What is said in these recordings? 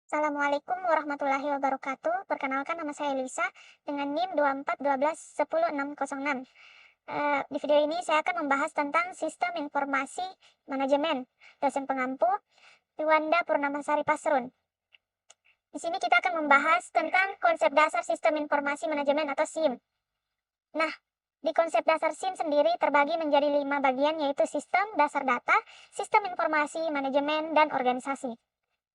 Assalamualaikum warahmatullahi wabarakatuh. Perkenalkan nama saya Elisa dengan NIM 2412100606. Di video ini saya akan membahas tentang sistem informasi manajemen. Dosen pengampu Iwanda Purnamasari Pasrun. Di sini kita akan membahas tentang konsep dasar sistem informasi manajemen atau SIM. Nah, di konsep dasar SIM sendiri terbagi menjadi 5 bagian, yaitu sistem dasar data, sistem informasi manajemen, dan organisasi.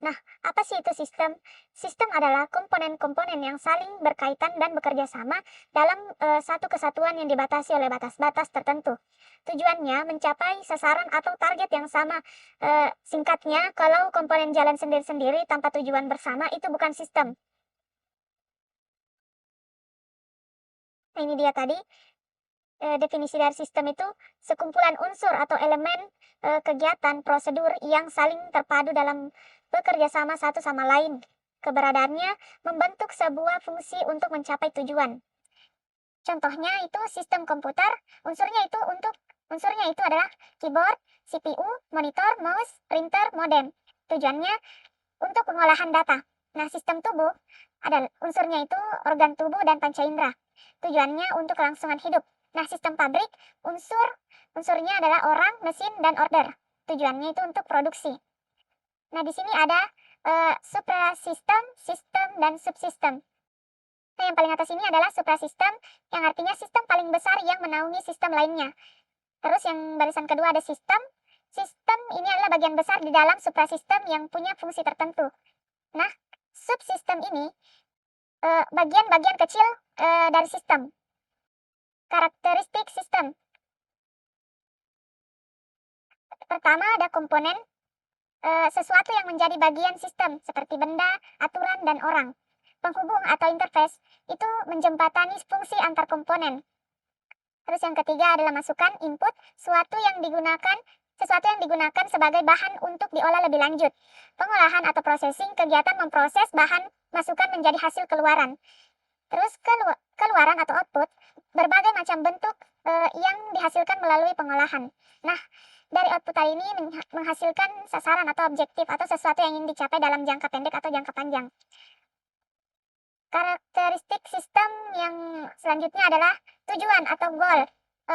Nah, apa sih itu sistem? Sistem adalah komponen-komponen yang saling berkaitan dan bekerja sama dalam satu kesatuan yang dibatasi oleh batas-batas tertentu. Tujuannya mencapai sasaran atau target yang sama. Singkatnya, kalau komponen jalan sendiri-sendiri tanpa tujuan bersama, itu bukan sistem. Nah, ini dia tadi definisi dari sistem itu sekumpulan unsur atau elemen kegiatan prosedur yang saling terpadu dalam bekerja sama satu sama lain. Keberadaannya membentuk sebuah fungsi untuk mencapai tujuan. Contohnya itu sistem komputer, unsurnya itu adalah keyboard, CPU, monitor, mouse, printer, modem. Tujuannya untuk pengolahan data. Nah, sistem tubuh ada unsurnya itu organ tubuh dan panca indera. Tujuannya untuk kelangsungan hidup. Nah, sistem pabrik, unsurnya adalah orang, mesin, dan order. Tujuannya itu untuk produksi. Nah, di sini ada suprasistem, sistem, dan subsistem. Nah, yang paling atas ini adalah suprasistem, yang artinya sistem paling besar yang menaungi sistem lainnya. Terus yang barisan kedua ada sistem. Sistem ini adalah bagian besar di dalam suprasistem yang punya fungsi tertentu. Nah, subsistem ini bagian-bagian kecil dari sistem. Karakteristik sistem. Pertama ada komponen, sesuatu yang menjadi bagian sistem seperti benda, aturan, dan orang. Penghubung atau interface itu menjembatani fungsi antar komponen. Terus yang ketiga adalah masukan, input, sesuatu yang digunakan sebagai bahan untuk diolah lebih lanjut. Pengolahan atau processing, kegiatan memproses bahan masukan menjadi hasil keluaran. Terus keluaran atau output, berbagai macam bentuk yang dihasilkan melalui pengolahan. Nah, dari output tadi ini menghasilkan sasaran atau objektif atau sesuatu yang ingin dicapai dalam jangka pendek atau jangka panjang. Karakteristik sistem yang selanjutnya adalah tujuan atau goal,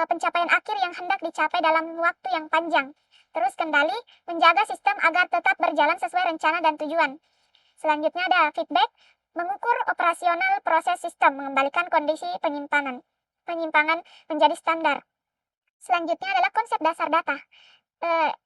pencapaian akhir yang hendak dicapai dalam waktu yang panjang. Terus kendali, menjaga sistem agar tetap berjalan sesuai rencana dan tujuan. Selanjutnya ada feedback, mengukur operasional proses sistem, mengembalikan kondisi penyimpangan menjadi standar. Selanjutnya adalah konsep dasar data.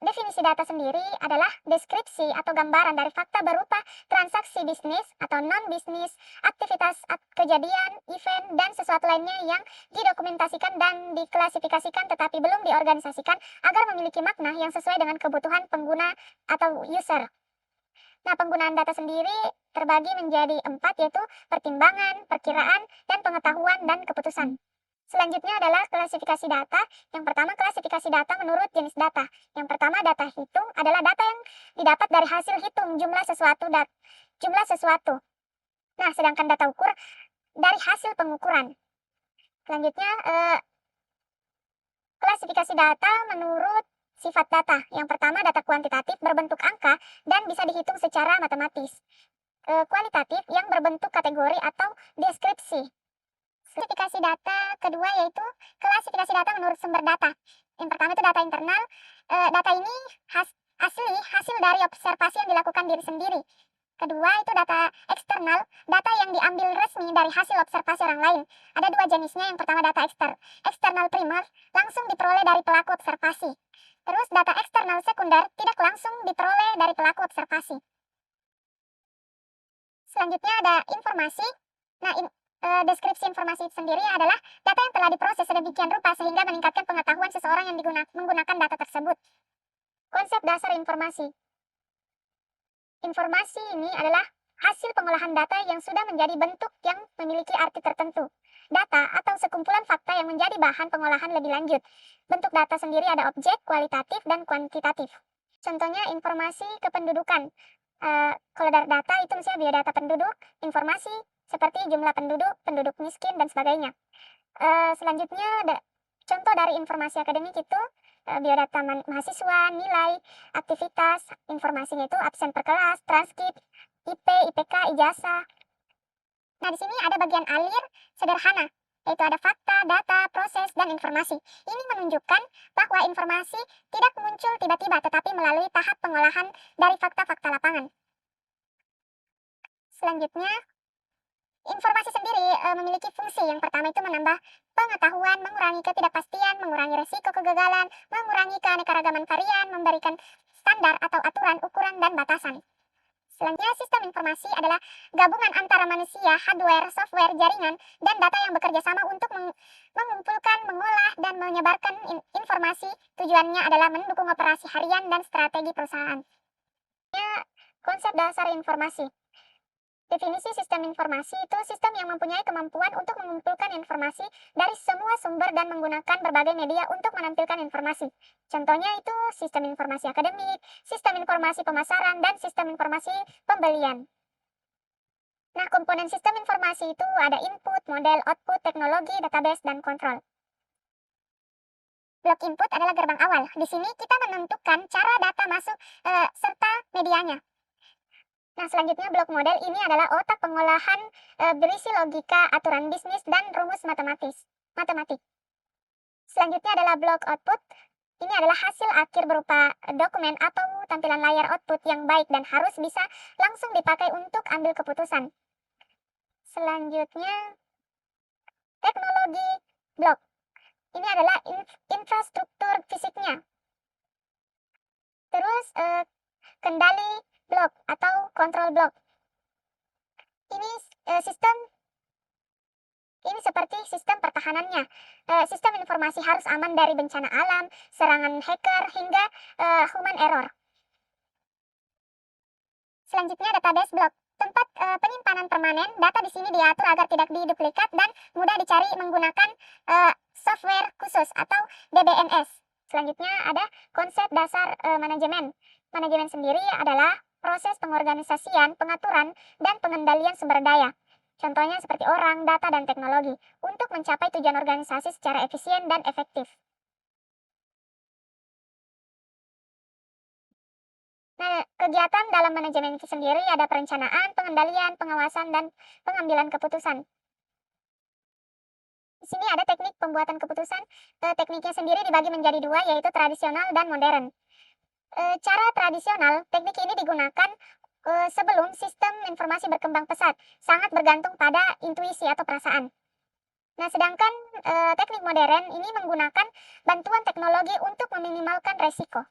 Definisi data sendiri adalah deskripsi atau gambaran dari fakta berupa transaksi bisnis atau non-bisnis, aktivitas kejadian, event, dan sesuatu lainnya yang didokumentasikan dan diklasifikasikan tetapi belum diorganisasikan agar memiliki makna yang sesuai dengan kebutuhan pengguna atau user. Nah, penggunaan data sendiri terbagi menjadi 4, yaitu pertimbangan, perkiraan, dan pengetahuan dan keputusan. Selanjutnya adalah klasifikasi data. Yang pertama, klasifikasi data menurut jenis data. Yang pertama, data hitung adalah data yang didapat dari hasil hitung jumlah sesuatu. Nah, sedangkan data ukur dari hasil pengukuran. Selanjutnya, klasifikasi data menurut sifat data. Yang pertama, data kuantitatif berbentuk angka dan bisa dihitung secara matematis. Kualitatif yang berbentuk kategori atau deskripsi. Klasifikasi data kedua yaitu klasifikasi data menurut sumber data. Yang pertama itu data internal. Data ini hasil dari observasi yang dilakukan diri sendiri. Kedua itu data eksternal, data yang diambil resmi dari hasil observasi orang lain. Ada dua jenisnya. Yang pertama data eksternal primer, langsung diperoleh dari pelaku observasi. Terus data eksternal sekunder, tidak langsung diperoleh dari pelaku observasi. Selanjutnya ada informasi. Nah, deskripsi informasi sendiri adalah data yang telah diproses sedemikian rupa sehingga meningkatkan pengetahuan seseorang yang menggunakan data tersebut. Konsep dasar informasi. Informasi ini adalah hasil pengolahan data yang sudah menjadi bentuk yang memiliki arti tertentu. Data atau sekumpulan fakta yang menjadi bahan pengolahan lebih lanjut. Bentuk data sendiri ada objek, kualitatif, dan kuantitatif. Contohnya informasi kependudukan. Kalau dari data itu misalnya biodata penduduk, informasi seperti jumlah penduduk, penduduk miskin, dan sebagainya. Selanjutnya ada contoh dari informasi akademik itu biodata mahasiswa, nilai, aktivitas, informasinya itu absen per kelas, transkrip, IP, ijazah. Nah, di sini ada bagian alir sederhana, yaitu ada fakta, data, proses, dan informasi. Ini menunjukkan bahwa informasi tidak muncul tiba-tiba, tetapi melalui tahap pengolahan dari fakta-fakta lapangan. Selanjutnya, informasi sendiri memiliki fungsi. Yang pertama itu menambah pengetahuan, mengurangi ketidakpastian, mengurangi resiko kegagalan, mengurangi keanekaragaman varian, memberikan standar atau aturan, ukuran, dan batasan. Selanjutnya, sistem informasi adalah gabungan antara manusia, hardware, software, jaringan, dan data yang bekerja sama untuk mengumpulkan, mengolah, dan menyebarkan informasi. Tujuannya adalah mendukung operasi harian dan strategi perusahaan. Konsep dasar informasi. Definisi sistem informasi itu sistem yang mempunyai kemampuan untuk mengumpulkan informasi dari semua sumber dan menggunakan berbagai media untuk menampilkan informasi. Contohnya itu sistem informasi akademik, sistem informasi pemasaran, dan sistem informasi pembelian. Nah, komponen sistem informasi itu ada input, model, output, teknologi, database, dan kontrol. Blok input adalah gerbang awal. Di sini kita menentukan cara data masuk serta medianya. Nah, selanjutnya blok model ini adalah otak pengolahan berisi logika, aturan bisnis, dan rumus matematik. Selanjutnya adalah blok output. Ini adalah hasil akhir berupa dokumen atau tampilan layar output yang baik dan harus bisa langsung dipakai untuk ambil keputusan. Selanjutnya, teknologi blok. Ini adalah infrastruktur fisiknya. Terus, kendali blok atau kontrol blok. Ini seperti sistem pertahanannya. Sistem informasi harus aman dari bencana alam, serangan hacker, hingga human error. Selanjutnya, database block. Tempat penyimpanan permanen. Data di sini diatur agar tidak diduplikat dan mudah dicari menggunakan software khusus atau DBMS. Selanjutnya ada konsep dasar manajemen. Manajemen sendiri adalah proses pengorganisasian, pengaturan, dan pengendalian sumber daya. Contohnya seperti orang, data, dan teknologi untuk mencapai tujuan organisasi secara efisien dan efektif. Nah, kegiatan dalam manajemen itu sendiri ada perencanaan, pengendalian, pengawasan, dan pengambilan keputusan. Di sini ada teknik pembuatan keputusan. Tekniknya sendiri dibagi menjadi dua, yaitu tradisional dan modern. Cara tradisional, teknik ini digunakan sebelum sistem informasi berkembang pesat, sangat bergantung pada intuisi atau perasaan. Nah, sedangkan teknik modern ini menggunakan bantuan teknologi untuk meminimalkan resiko.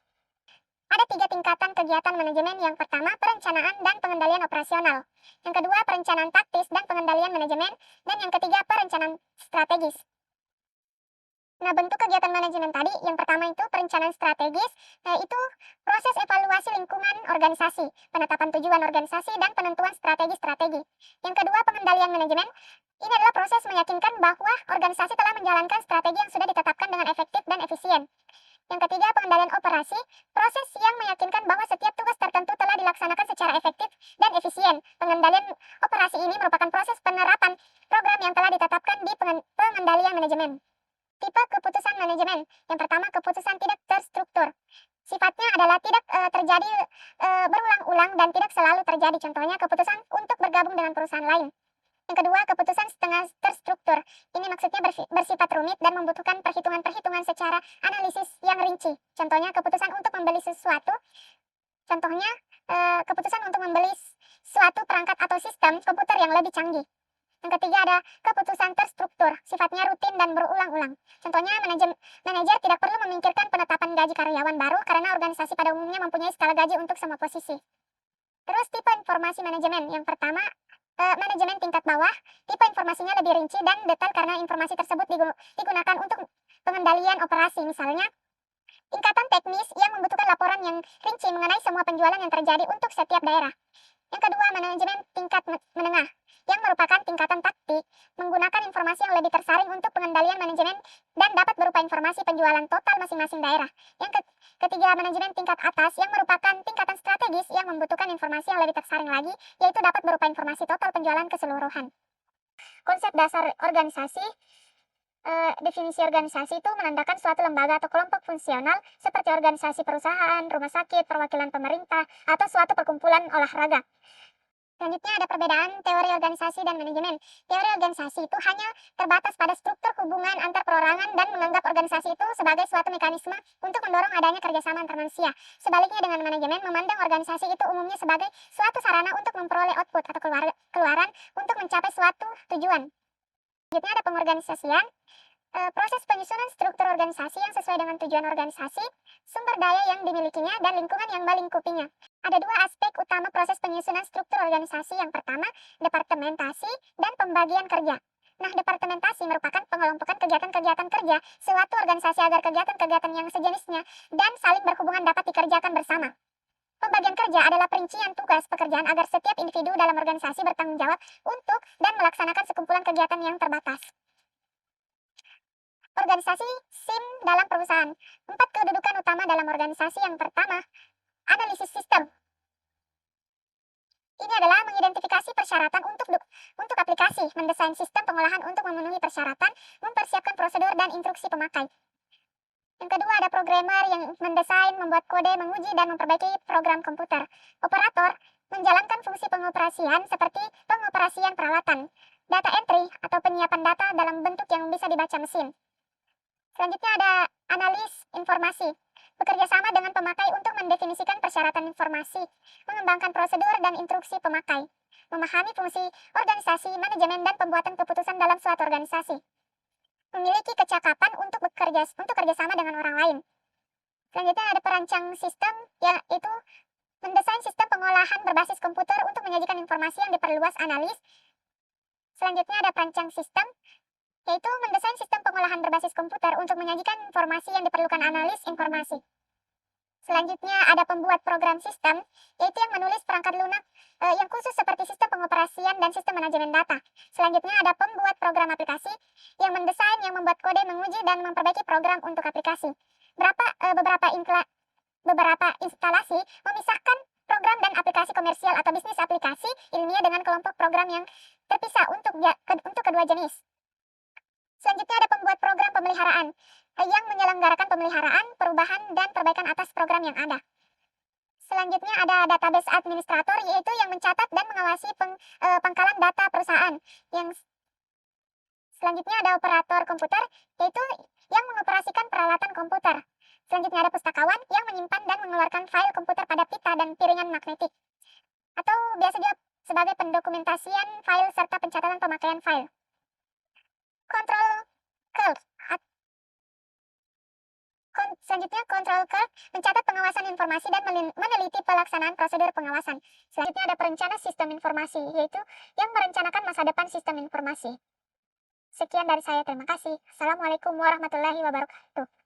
Ada 3 tingkatan kegiatan manajemen. Yang pertama, perencanaan dan pengendalian operasional. Yang kedua, perencanaan taktis dan pengendalian manajemen. Dan yang ketiga, perencanaan strategis. Nah, bentuk kegiatan manajemen tadi, yang pertama itu perencanaan strategis, itu proses evaluasi lingkungan organisasi, penetapan tujuan organisasi, dan penentuan strategi-strategi. Yang kedua, pengendalian manajemen. Ini adalah proses meyakinkan bahwa organisasi telah menjalankan strategi yang sudah ditetapkan dengan efektif dan efisien. Yang ketiga, pengendalian operasi, proses yang meyakinkan bahwa setiap tugas tertentu telah dilaksanakan secara efektif dan efisien. Pengendalian operasi ini merupakan proses penerapan program yang telah ditetapkan di pengendalian manajemen. Tipe keputusan manajemen. Yang pertama, keputusan tidak terstruktur. Sifatnya adalah tidak terjadi berulang-ulang dan tidak selalu terjadi. Contohnya, keputusan untuk bergabung dengan perusahaan lain. Yang kedua, keputusan setengah terstruktur. Ini maksudnya bersifat rumit dan membutuhkan perhitungan-perhitungan secara analisis yang rinci. Contohnya, keputusan untuk membeli sesuatu. Contohnya, keputusan untuk membeli suatu perangkat atau sistem komputer yang lebih canggih. Yang ketiga ada keputusan terstruktur, sifatnya rutin dan berulang-ulang. Contohnya, manajer tidak perlu memikirkan penetapan gaji karyawan baru karena organisasi pada umumnya mempunyai skala gaji untuk semua posisi. Terus tipe informasi manajemen. Yang pertama, manajemen tingkat bawah. Tipe informasinya lebih rinci dan detail karena informasi tersebut digunakan untuk pengendalian operasi. Misalnya, tingkatan teknis yang membutuhkan laporan yang rinci mengenai semua penjualan yang terjadi untuk setiap daerah. Yang kedua, manajemen tingkat menengah, yang merupakan tingkatan taktik, menggunakan informasi yang lebih tersaring untuk pengendalian manajemen dan dapat berupa informasi penjualan total masing-masing daerah. Yang ketiga, manajemen tingkat atas, yang merupakan tingkatan strategis yang membutuhkan informasi yang lebih tersaring lagi, yaitu dapat berupa informasi total penjualan keseluruhan. Konsep dasar organisasi. Definisi organisasi itu menandakan suatu lembaga atau kelompok fungsional seperti organisasi perusahaan, rumah sakit, perwakilan pemerintah, atau suatu perkumpulan olahraga. Selanjutnya ada perbedaan teori organisasi dan manajemen. Teori organisasi itu hanya terbatas pada struktur hubungan antar perorangan dan menganggap organisasi itu sebagai suatu mekanisme untuk mendorong adanya kerjasama antar manusia. Sebaliknya dengan manajemen memandang organisasi itu umumnya sebagai suatu sarana untuk memperoleh output atau keluaran untuk mencapai suatu tujuan. Selanjutnya ada pengorganisasian. Proses penyusunan struktur organisasi yang sesuai dengan tujuan organisasi, sumber daya yang dimilikinya, dan lingkungan yang melingkupinya. Ada dua aspek utama proses penyusunan struktur organisasi. Yang pertama, departementasi dan pembagian kerja. Nah, departementasi merupakan pengelompokan kegiatan-kegiatan kerja suatu organisasi agar kegiatan-kegiatan yang sejenisnya dan saling berhubungan dapat dikerjakan bersama. Pembagian kerja adalah perincian tugas pekerjaan agar setiap individu dalam organisasi bertanggung jawab untuk dan melaksanakan sekumpulan kegiatan yang terbatas. Organisasi SIM dalam perusahaan. 4 kedudukan utama dalam organisasi. Yang pertama, analisis sistem. Ini adalah mengidentifikasi persyaratan untuk aplikasi, mendesain sistem pengolahan untuk memenuhi persyaratan, mempersiapkan prosedur dan instruksi pemakai. Yang kedua, ada programmer yang mendesain, membuat kode, menguji, dan memperbaiki program komputer. Operator menjalankan fungsi pengoperasian seperti pengoperasian peralatan, data entry atau penyiapan data dalam bentuk yang bisa dibaca mesin. Selanjutnya ada analis informasi. Bekerja sama dengan pemakai untuk mendefinisikan persyaratan informasi, mengembangkan prosedur dan instruksi pemakai, memahami fungsi organisasi, manajemen, dan pembuatan keputusan dalam suatu organisasi. Memiliki kecakapan untuk kerjasama dengan orang lain. Selanjutnya ada perancang sistem, yaitu mendesain sistem pengolahan berbasis komputer untuk menyajikan informasi yang diperluas analis. Selanjutnya ada perancang sistem, yaitu mendesain sistem pengolahan berbasis komputer untuk menyajikan informasi yang diperlukan analis informasi. Selanjutnya ada pembuat program sistem, yaitu yang menulis perangkat lunak yang khusus seperti sistem pengoperasian dan sistem manajemen data. Selanjutnya ada pembuat program aplikasi, yang mendesain, yang membuat kode, menguji, dan memperbaiki program untuk aplikasi. Beberapa instalasi memisahkan program dan aplikasi komersial atau bisnis aplikasi ilmiah dengan kelompok program yang terpisah untuk kedua jenis. Selanjutnya ada pembuat program pemeliharaan, yang menyelenggarakan pemeliharaan, perubahan, dan perbaikan atas program yang ada. Selanjutnya ada database administrator, yaitu yang mencatat dan mengawasi pangkalan data perusahaan. Selanjutnya ada operator komputer, yaitu yang mengoperasikan peralatan komputer. Selanjutnya ada pustakawan, yang menyimpan dan mengeluarkan file komputer pada pita dan piringan magnetik, atau biasa juga sebagai pendokumentasian file serta pencatatan pemakaian file. Selanjutnya, control curve mencatat pengawasan informasi dan meneliti pelaksanaan prosedur pengawasan. Selanjutnya ada perencana sistem informasi, yaitu yang merencanakan masa depan sistem informasi. Sekian dari saya, terima kasih. Assalamualaikum warahmatullahi wabarakatuh.